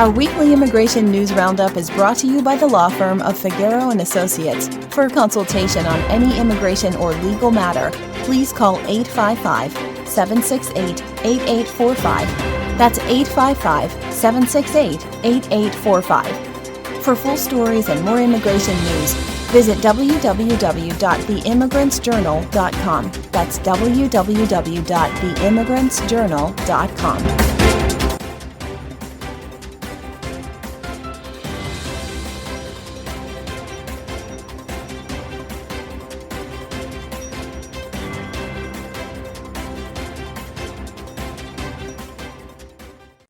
Our weekly immigration news roundup is brought to you by the law firm of Figueroa and Associates. For consultation on any immigration or legal matter, please call 855-768-8845. That's 855-768-8845. For full stories and more immigration news, visit www.theimmigrantsjournal.com. That's www.theimmigrantsjournal.com.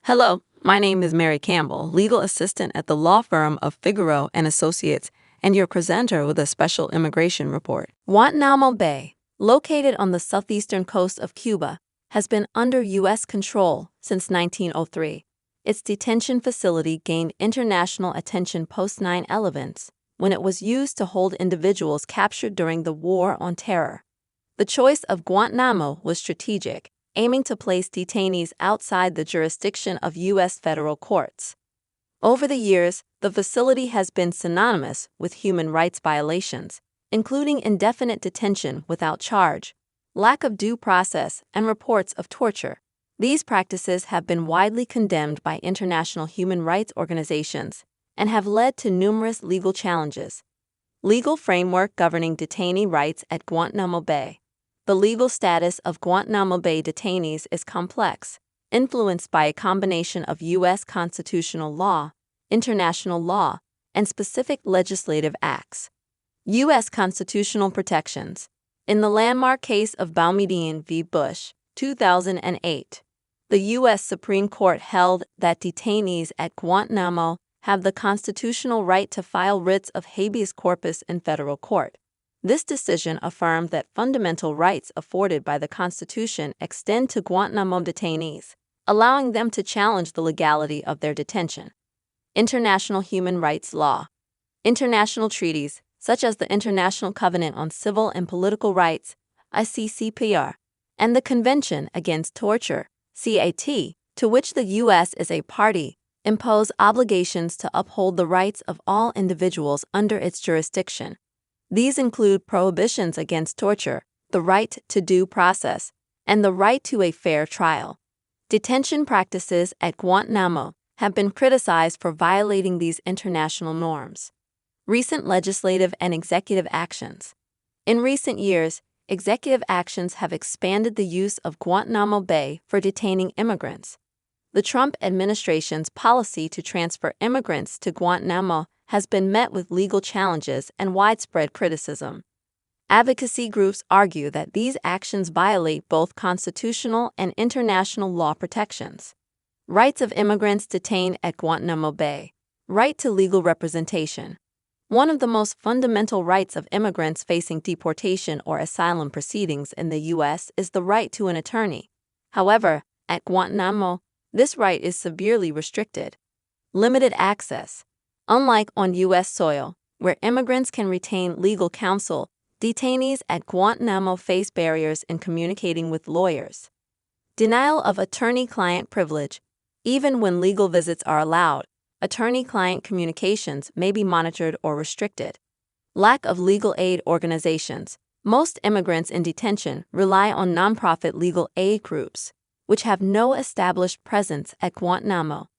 Hello, my name is Mary Campbell, legal assistant at the law firm of Figueroa and Associates, and your presenter with a special immigration report. Guantanamo Bay, located on the southeastern coast of Cuba, has been under U.S. control since 1903. Its detention facility gained international attention post 9/11 when it was used to hold individuals captured during the War on Terror. The choice of Guantanamo was strategic, aiming to place detainees outside the jurisdiction of U.S. federal courts. Over the years, the facility has been synonymous with human rights violations, including indefinite detention without charge, lack of due process, and reports of torture. These practices have been widely condemned by international human rights organizations and have led to numerous legal challenges. Legal framework governing detainee rights at Guantanamo Bay. The legal status of Guantanamo Bay detainees is complex, influenced by a combination of U.S. constitutional law, international law, and specific legislative acts. U.S. constitutional protections. In the landmark case of Boumediene v. Bush, 2008, the U.S. Supreme Court held that detainees at Guantanamo have the constitutional right to file writs of habeas corpus in federal court. This decision affirmed that fundamental rights afforded by the Constitution extend to Guantanamo detainees, allowing them to challenge the legality of their detention. International human rights law. International treaties, such as the International Covenant on Civil and Political Rights, ICCPR, and the Convention Against Torture, CAT, to which the U.S. is a party, impose obligations to uphold the rights of all individuals under its jurisdiction. These include prohibitions against torture, the right to due process, and the right to a fair trial. Detention practices at Guantanamo have been criticized for violating these international norms. Recent legislative and executive actions. In recent years, executive actions have expanded the use of Guantanamo Bay for detaining immigrants. The Trump administration's policy to transfer immigrants to Guantanamo has been met with legal challenges and widespread criticism. Advocacy groups argue that these actions violate both constitutional and international law protections. Rights of immigrants detained at Guantanamo Bay. Right to legal representation. One of the most fundamental rights of immigrants facing deportation or asylum proceedings in the U.S. is the right to an attorney. However, at Guantanamo, this right is severely restricted. Limited access. Unlike on U.S. soil, where immigrants can retain legal counsel, detainees at Guantanamo face barriers in communicating with lawyers. Denial of attorney-client privilege. Even when legal visits are allowed, attorney-client communications may be monitored or restricted. Lack of legal aid organizations. Most immigrants in detention rely on nonprofit legal aid groups, which have no established presence at Guantanamo.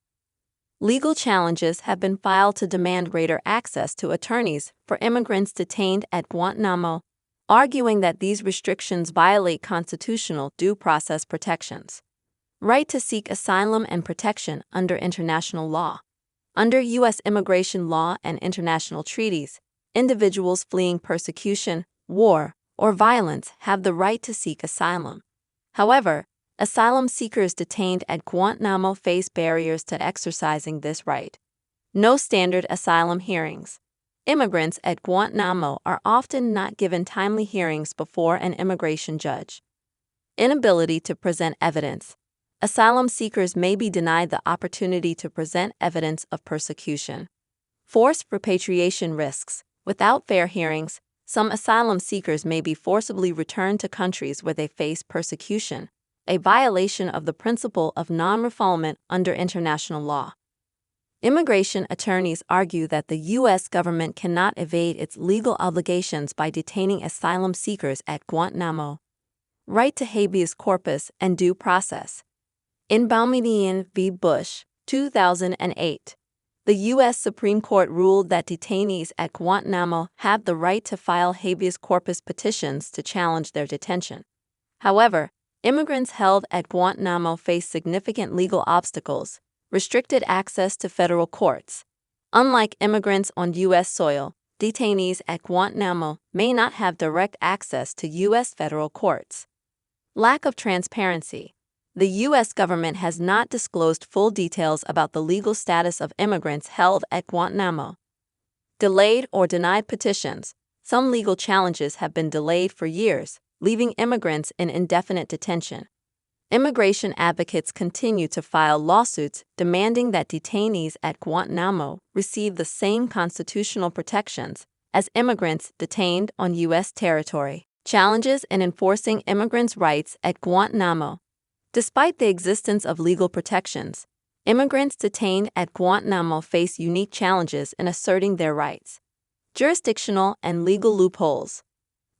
Legal challenges have been filed to demand greater access to attorneys for immigrants detained at Guantanamo, arguing that these restrictions violate constitutional due process protections. Right to seek asylum and protection under international law. Under U.S. immigration law and international treaties, individuals fleeing persecution, war, or violence have the right to seek asylum. However, asylum seekers detained at Guantanamo face barriers to exercising this right. No standard asylum hearings. Immigrants at Guantanamo are often not given timely hearings before an immigration judge. Inability to present evidence. Asylum seekers may be denied the opportunity to present evidence of persecution. Forced repatriation risks. Without fair hearings, some asylum seekers may be forcibly returned to countries where they face persecution, a violation of the principle of non-refoulement under international law. Immigration attorneys argue that the U.S. government cannot evade its legal obligations by detaining asylum seekers at Guantanamo. Right to habeas corpus and due process. In Boumediene v. Bush, 2008, the U.S. Supreme Court ruled that detainees at Guantanamo have the right to file habeas corpus petitions to challenge their detention. However, immigrants held at Guantanamo face significant legal obstacles, restricted access to federal courts. Unlike immigrants on U.S. soil, detainees at Guantanamo may not have direct access to U.S. federal courts. Lack of transparency. The U.S. government has not disclosed full details about the legal status of immigrants held at Guantanamo. Delayed or denied petitions. Some legal challenges have been delayed for years, leaving immigrants in indefinite detention. Immigration advocates continue to file lawsuits demanding that detainees at Guantanamo receive the same constitutional protections as immigrants detained on U.S. territory. Challenges in enforcing immigrants' rights at Guantanamo. Despite the existence of legal protections, immigrants detained at Guantanamo face unique challenges in asserting their rights. Jurisdictional and legal loopholes.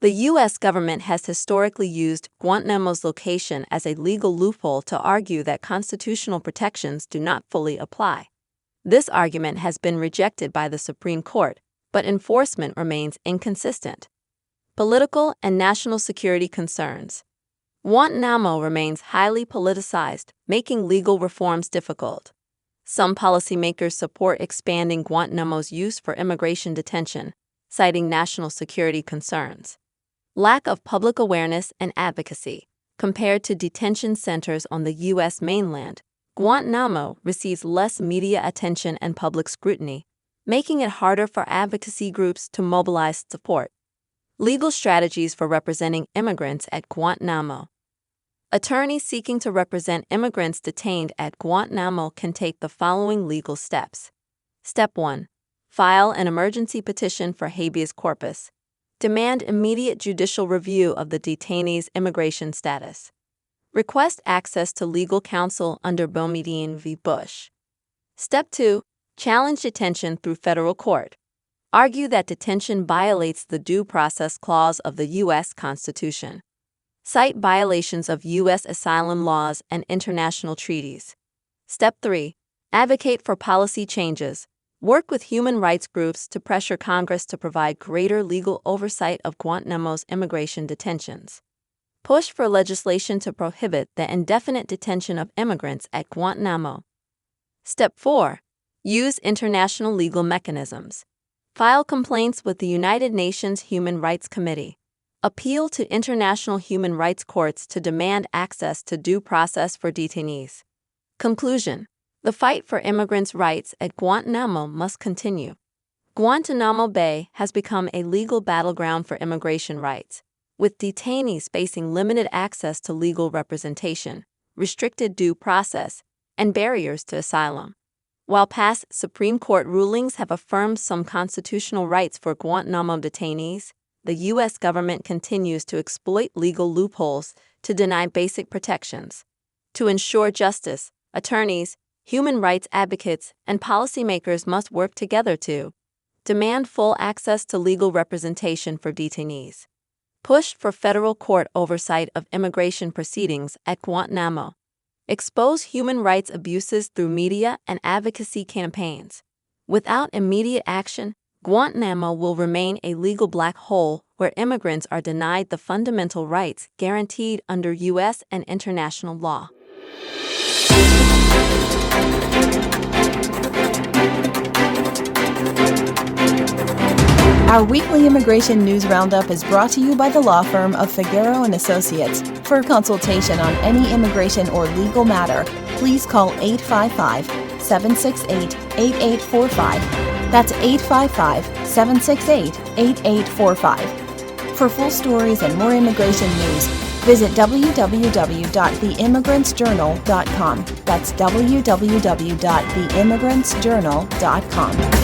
The U.S. government has historically used Guantanamo's location as a legal loophole to argue that constitutional protections do not fully apply. This argument has been rejected by the Supreme Court, but enforcement remains inconsistent. Political and national security concerns. Guantanamo remains highly politicized, making legal reforms difficult. Some policymakers support expanding Guantanamo's use for immigration detention, citing national security concerns. Lack of public awareness and advocacy. Compared to detention centers on the U.S. mainland, Guantanamo receives less media attention and public scrutiny, making it harder for advocacy groups to mobilize support. Legal strategies for representing immigrants at Guantanamo. Attorneys seeking to represent immigrants detained at Guantanamo can take the following legal steps. Step 1. File an emergency petition for habeas corpus. Demand immediate judicial review of the detainee's immigration status. Request access to legal counsel under Boumediene v. Bush. Step 2. Challenge detention through federal court. Argue that detention violates the Due Process Clause of the U.S. Constitution. Cite violations of U.S. asylum laws and international treaties. Step 3. Advocate for policy changes. Work with human rights groups to pressure Congress to provide greater legal oversight of Guantanamo's immigration detentions. Push for legislation to prohibit the indefinite detention of immigrants at Guantanamo. Step 4. Use international legal mechanisms. File complaints with the United Nations Human Rights Committee. Appeal to international human rights courts to demand access to due process for detainees. Conclusion. The fight for immigrants' rights at Guantanamo must continue. Guantanamo Bay has become a legal battleground for immigration rights, with detainees facing limited access to legal representation, restricted due process, and barriers to asylum. While past Supreme Court rulings have affirmed some constitutional rights for Guantanamo detainees, the U.S. government continues to exploit legal loopholes to deny basic protections. To ensure justice, attorneys, human rights advocates, and policymakers must work together to demand full access to legal representation for detainees. Push for federal court oversight of immigration proceedings at Guantanamo. Expose human rights abuses through media and advocacy campaigns. Without immediate action, Guantanamo will remain a legal black hole where immigrants are denied the fundamental rights guaranteed under U.S. and international law. Our weekly immigration news roundup is brought to you by the law firm of Figueroa & Associates. For a consultation on any immigration or legal matter, please call 855-768-8845. That's 855-768-8845. For full stories and more immigration news, visit www.theimmigrantsjournal.com. That's www.theimmigrantsjournal.com.